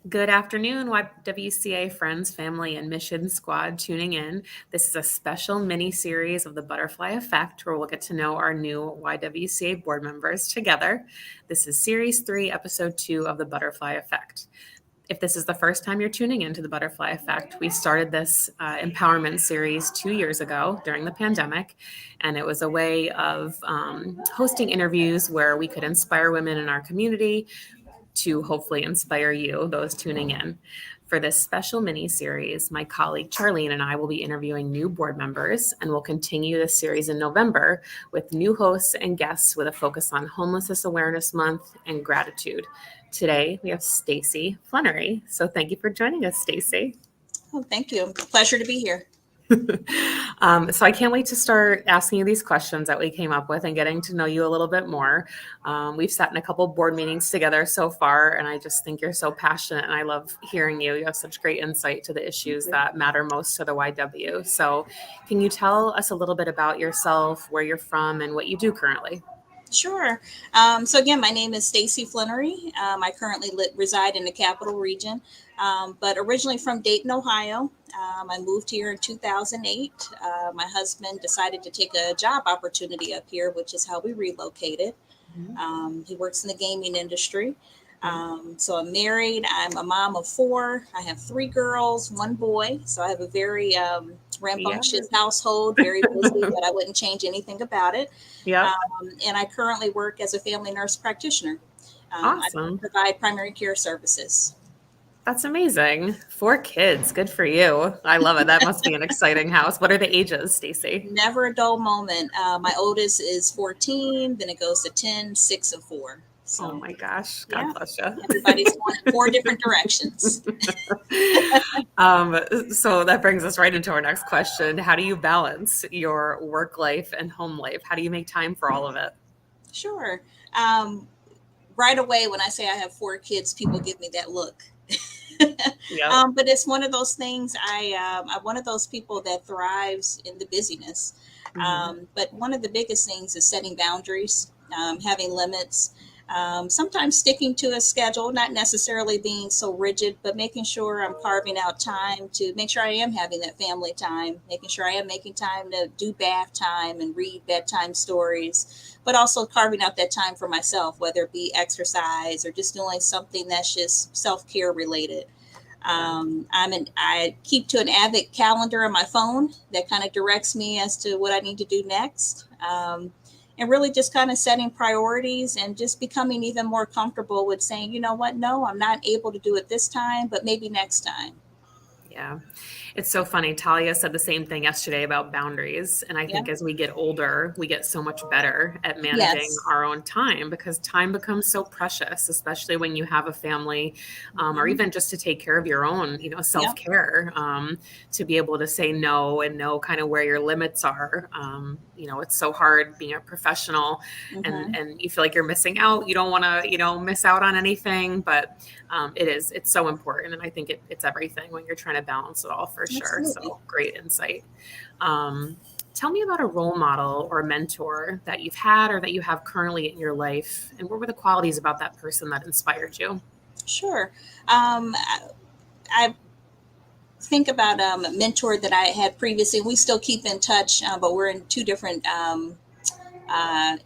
Good afternoon, YWCA friends, family, and mission squad tuning in. This is a special mini series of the Butterfly Effect where we'll get to know our new YWCA board members together. This is Series 3, Episode 2 of the Butterfly Effect. If this is the first time you're tuning into the Butterfly Effect, we started this empowerment series 2 years ago during the pandemic, and it was a way of hosting interviews where we could inspire women in our community to hopefully inspire you, those tuning in. For this special mini series, my colleague Charlene and I will be interviewing new board members, and we'll continue this series in November with new hosts and guests with a focus on Homelessness Awareness Month and gratitude. Today, we have Stacey Flenory. So thank you for joining us, Stacey. Oh, thank you. Pleasure to be here. So I can't wait to start asking you these questions that we came up with and getting to know you a little bit more. We've sat in a couple board meetings together so far, and I just think you're so passionate, and I love hearing you. You have such great insight to the issues that matter most to the YW. So can you tell us a little bit about yourself, where you're from, and what you do currently? Sure. So again, my name is Stacey Flenory. I currently reside in the Capital Region, but originally from Dayton, Ohio. I moved here in 2008. My husband decided to take a job opportunity up here, which is how we relocated. He works in the gaming industry. So I'm married. I'm a mom of four. I have three girls, one boy. So I have a very Yeah. rambunctious household, very busy, but I wouldn't change anything about it. Yep. And I currently work as a family nurse practitioner. I Awesome. provide primary care services. That's amazing. 4 kids. Good for you. I love it. That must be an exciting house. What are the ages, Stacey? Never a dull moment. My oldest is 14, then it goes to 10, 6, and 4. Oh So, my gosh. God yeah, bless you. everybody's going in four different directions. So that brings us right into our next question. How do you balance your work life and home life? How do you make time for all of it? Sure. Um, right away, when I say I have four kids, people give me that look. Yep. But it's one of those things. I'm one of those people that thrives in the busyness. Hmm. But one of the biggest things is setting boundaries, having limits. Sometimes sticking to a schedule, not necessarily being so rigid, but making sure I'm carving out time to make sure I am having that family time, making sure I am making time to do bath time and read bedtime stories, but also carving out that time for myself, whether it be exercise or just doing something that's just self care related. Yeah. I keep to an avid calendar on my phone that kind of directs me as to what I need to do next. And really just kind of setting priorities and just becoming even more comfortable with saying, you know what, no, I'm not able to do it this time, but maybe next time. Yeah. It's so funny. Talia said the same thing yesterday about boundaries. And I Yeah. think as we get older, we get so much better at managing Yes. our own time because time becomes so precious, especially when you have a family, or Hmm. even just to take care of your own, Yeah. self-care, to be able to say no and know kind of where your limits are. It's so hard being a professional Hmm. and you feel like you're missing out. You don't want to, miss out on anything, but it's so important. And I think it's everything when you're trying to balance it all for sure. Absolutely. So great insight. Um, Tell me about a role model or a mentor that you've had or that you have currently in your life. And what were the qualities about that person that inspired you? Sure. I think about a mentor that I had previously. We still keep in touch, but we're in two different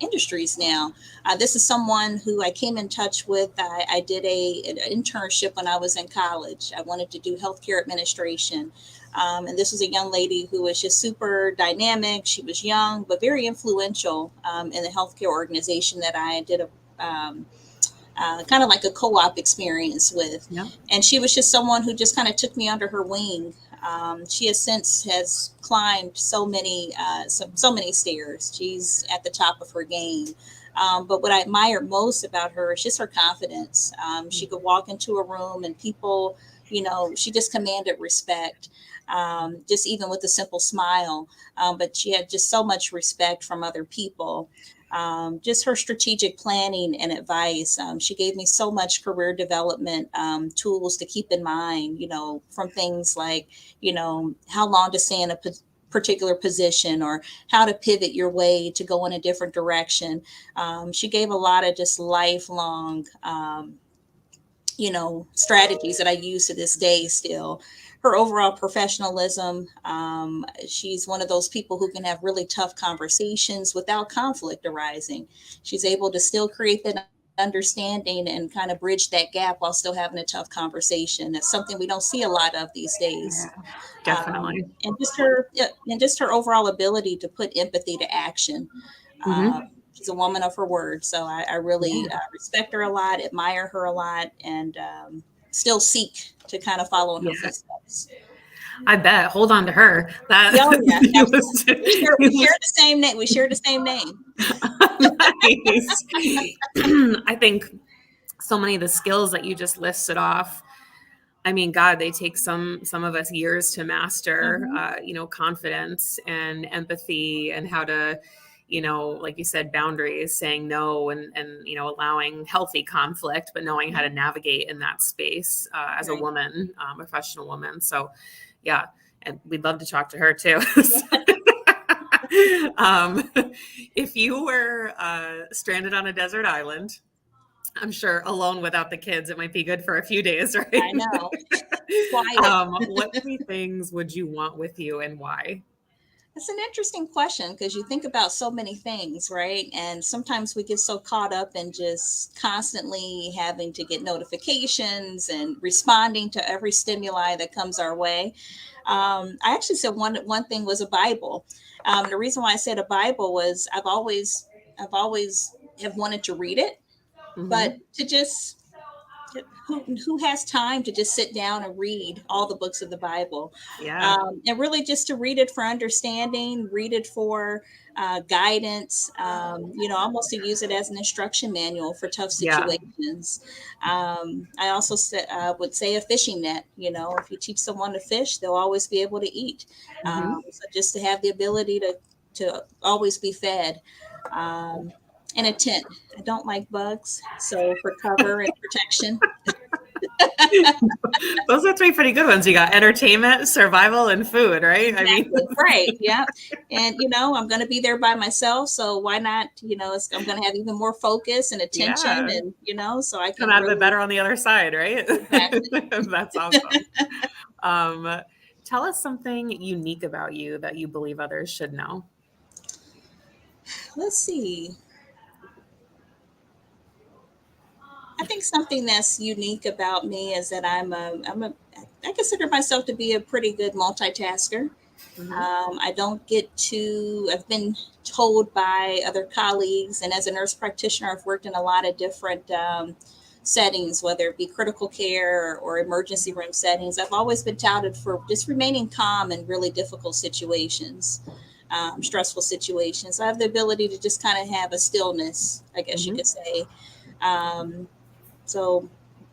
industries now. This is someone who I came in touch with. I did an internship when I was in college. I wanted to do healthcare administration. And this was a young lady who was just super dynamic. She was young, but very influential in the healthcare organization that I did kind of like a co-op experience with. Yeah. And she was just someone who just kind of took me under her wing. She has since has climbed so many stairs. She's at the top of her game. But what I admire most about her is just her confidence. She could walk into a room and people, she just commanded respect. Just even with a simple smile. But she had just so much respect from other people. Just her strategic planning and advice. She gave me so much career development tools to keep in mind, from things like, how long to stay in a particular position or how to pivot your way to go in a different direction. She gave a lot of just lifelong strategies that I use to this day still. Her overall professionalism. She's one of those people who can have really tough conversations without conflict arising. She's able to still create that understanding and kind of bridge that gap while still having a tough conversation. That's something we don't see a lot of these days. Yeah, definitely. And just her overall ability to put empathy to action. Um, Hmm. she's a woman of her word, so I really Yeah. respect her a lot, admire her a lot, and still seek to kind of follow in her Yeah. footsteps. I bet. Hold on to her. Yeah, oh yeah, He was, absolutely. We he share was the same name. We share the same name. nice. I think so many of the skills that you just listed off, I mean, God, they take some of us years to master. Hmm. Confidence and empathy, and how to, like you said, boundaries, saying no, and allowing healthy conflict, but knowing how to navigate in that space as a Right. woman, professional woman. So, yeah, and we'd love to talk to her too. um, if you were stranded on a desert island, I'm sure alone without the kids, it might be good for a few days, right? I know. Quiet. What three things would you want with you and why? It's an interesting question because you think about so many things, right? And sometimes we get so caught up in just constantly having to get notifications and responding to every stimuli that comes our way. I actually said one thing was a Bible. The reason why I said a Bible was I've always have wanted to read it, but Hmm. to just who has time to just sit down and read all the books of the Bible, Yeah. and really just to read it for understanding, read it for guidance, almost to use it as an instruction manual for tough Yeah. situations. I also would say a fishing net. If you teach someone to fish, they'll always be able to eat. Hmm. So just to have the ability to always be fed. Um, and a tent. I don't like bugs, so for cover and protection. Those are three pretty good ones. You got entertainment, survival, and food, right? I mean, Exactly. Right. Yeah. And I'm going to be there by myself, so why not? I'm going to have even more focus and attention, yeah, and so I come can out of it really better on the other side, right? exactly. That's awesome. Um, Tell us something unique about you that you believe others should know. Let's see. I think something that's unique about me is that I consider myself to be a pretty good multitasker. Hmm. I don't get to, I've been told by other colleagues, and as a nurse practitioner, I've worked in a lot of different settings, whether it be critical care or emergency room settings. I've always been touted for just remaining calm in really difficult situations, stressful situations. I have the ability to just kind of have a stillness, I guess you Hmm. could say. Um, so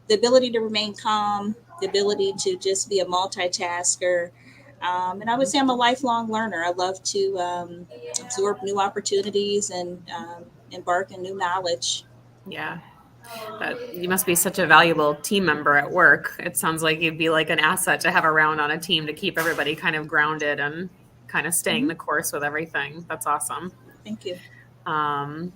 the ability to remain calm, the ability to just be a multitasker. And I would say I'm a lifelong learner. I love to absorb new opportunities and embark in new knowledge. Yeah. You must be such a valuable team member at work. It sounds like you'd be like an asset to have around on a team to keep everybody kind of grounded and kind of staying Hmm. the course with everything. That's awesome. Thank you. Um,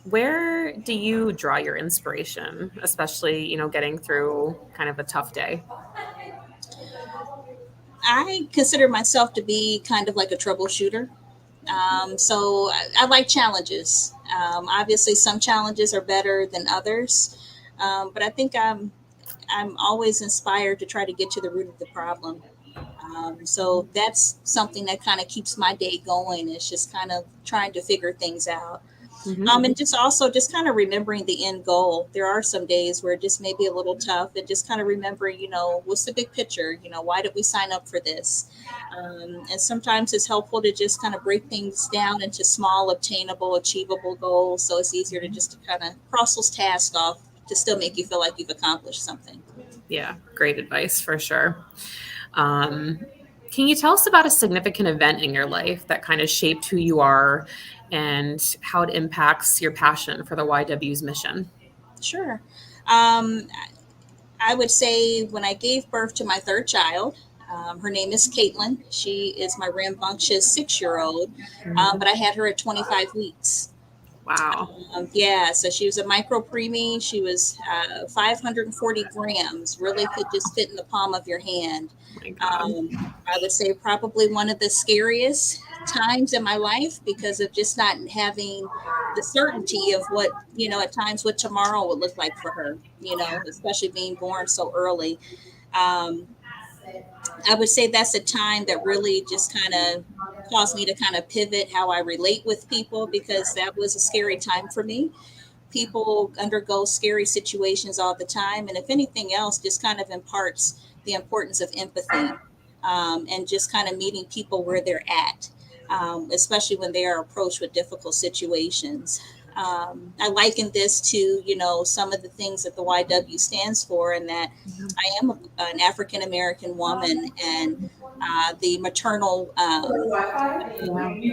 where do you draw your inspiration, especially, getting through kind of a tough day? I consider myself to be kind of like a troubleshooter. So I like challenges. Obviously, some challenges are better than others, but I think I'm always inspired to try to get to the root of the problem. So that's something that kind of keeps my day going. It's just kind of trying to figure things out. Hmm. And just also just kind of remembering the end goal. There are some days where it just may be a little tough, and just kind of remembering, what's the big picture? Why did we sign up for this? And sometimes it's helpful to just kind of break things down into small, obtainable, achievable goals. So it's easier to just kind of cross those tasks off to still make you feel like you've accomplished something. Yeah, great advice for sure. Um, can you tell us about a significant event in your life that kind of shaped who you are and how it impacts your passion for the YW's mission? Sure. Um, I would say when I gave birth to my third child, her name is Caitlin. She is my rambunctious 6-year old, Mhm. but I had her at 25 weeks. Wow. Yeah, so she was a micro preemie. She was 540 grams, really could just fit in the palm of your hand. Oh my God. I would say probably one of the scariest times in my life because of just not having the certainty of what, at times what tomorrow would look like for her, Yeah. especially being born so early. Um, I would say that's a time that really just kind of caused me to kind of pivot how I relate with people because that was a scary time for me. People undergo scary situations all the time. And if anything else, just kind of imparts the importance of empathy, and just kind of meeting people where they're at, especially when they are approached with difficult situations. I liken this to, some of the things that the YW stands for, and that I am an African American woman, and the maternal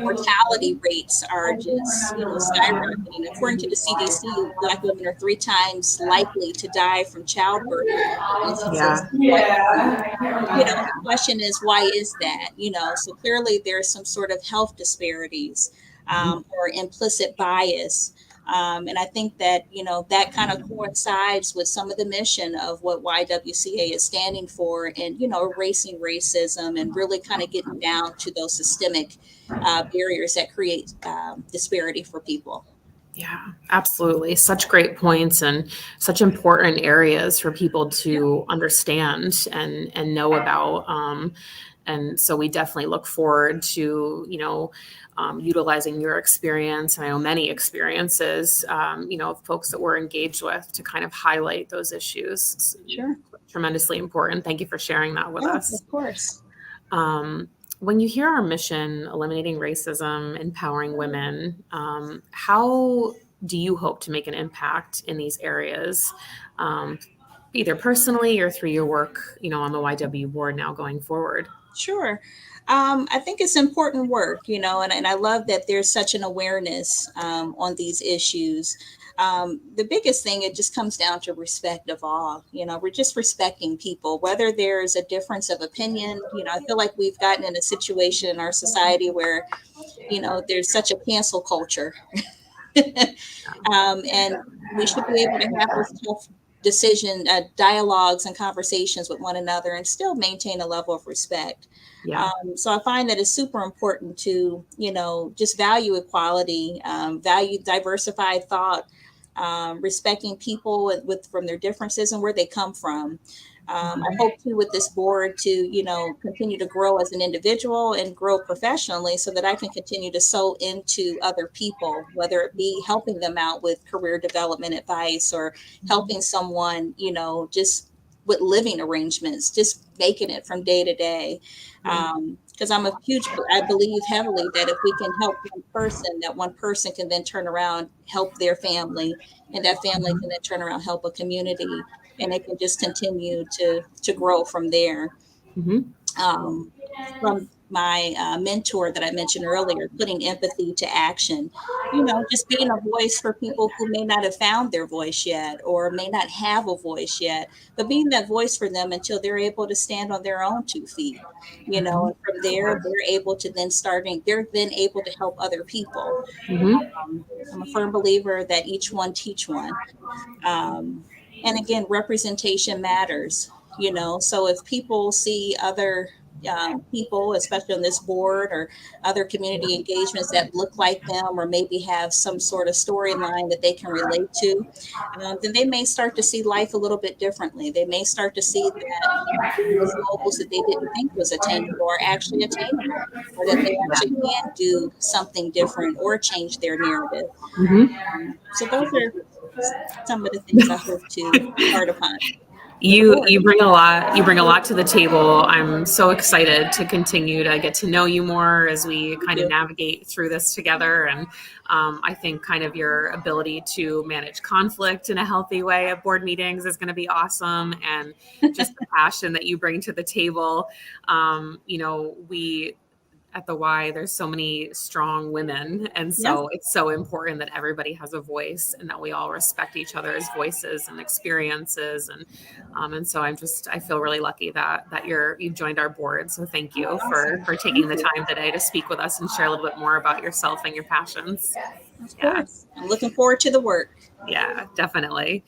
mortality rates are just, skyrocketing. According to the CDC, Black women are 3 times likely to die from childbirth instances Yeah. than white women. The question is, why is that? So clearly there's some sort of health disparities, or implicit bias. And I think that, that kind of coincides with some of the mission of what YWCA is standing for, and, erasing racism and really kind of getting down to those systemic barriers that create disparity for people. Yeah, absolutely. Such great points and such important areas for people to understand and know about. And so we definitely look forward to, utilizing your experience. And I know many experiences, of folks that we're engaged with to kind of highlight those issues. It's Sure. tremendously important. Thank you for sharing that with Oh, us. of course. When you hear our mission, eliminating racism, empowering women, how do you hope to make an impact in these areas, um, either personally or through your work, on the YW board now going forward? Sure. I think it's important work, and I love that there's such an awareness on these issues. The biggest thing, it just comes down to respect of all. We're just respecting people, whether there's a difference of opinion. I feel like we've gotten in a situation in our society where, there's such a cancel culture. And we should be able to have those tough dialogues and conversations with one another and still maintain a level of respect. Yeah. So I find that it's super important to, just value equality, value diversified thought, respecting people with from their differences and where they come from. I hope to, with this board, to, continue to grow as an individual and grow professionally so that I can continue to sow into other people, whether it be helping them out with career development advice or helping someone, just with living arrangements, just making it from day to day. Because I believe heavily that if we can help one person, that one person can then turn around, help their family, and that family can then turn around, help a community, and it can just continue to grow from there. Hmm. um, from my mentor that I mentioned earlier, putting empathy to action, just being a voice for people who may not have found their voice yet or may not have a voice yet, but being that voice for them until they're able to stand on their own 2 feet, and from there, they're then able to help other people. Hmm. I'm a firm believer that each one teach one. um, and again, representation matters, so if people see other people, especially on this board or other community engagements that look like them or maybe have some sort of storyline that they can relate to, then they may start to see life a little bit differently. They may start to see that those goals that they didn't think was attainable are actually attainable, or that they actually can do something different or change their narrative. Hmm. So those are some of the things I hope to impart upon the You board. bring a lot to the table. I'm so excited to continue to get to know you more as we Thank kind of you. navigate through this together. And I think kind of your ability to manage conflict in a healthy way at board meetings is going to be awesome. And just the passion that you bring to the table. We at the Y, there's so many strong women. And Yeah, so it's so important that everybody has a voice and that we all respect each other's voices and experiences. And so I feel really lucky that you've joined our board. So thank you awesome. for taking Thank the you. time today to speak with us and share a little bit more about yourself and your passions. Of Yeah. course. I'm looking forward to the work. Yeah, definitely.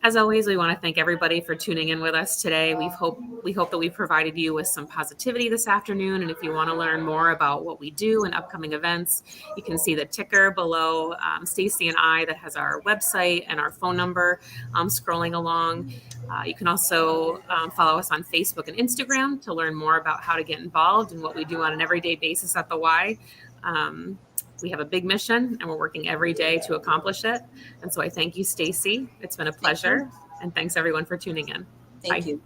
As always, we want to thank everybody for tuning in with us today. We hope that we've provided you with some positivity this afternoon. And if you want to learn more about what we do and upcoming events, you can see the ticker below Stacey and I that has our website and our phone number scrolling along. You can also follow us on Facebook and Instagram to learn more about how to get involved and what we do on an everyday basis at the Y. Um, we have a big mission and we're working every day to accomplish it. And so I thank you, Stacey. It's been a Thank you. pleasure. And thanks everyone for tuning in. Thank Bye. you.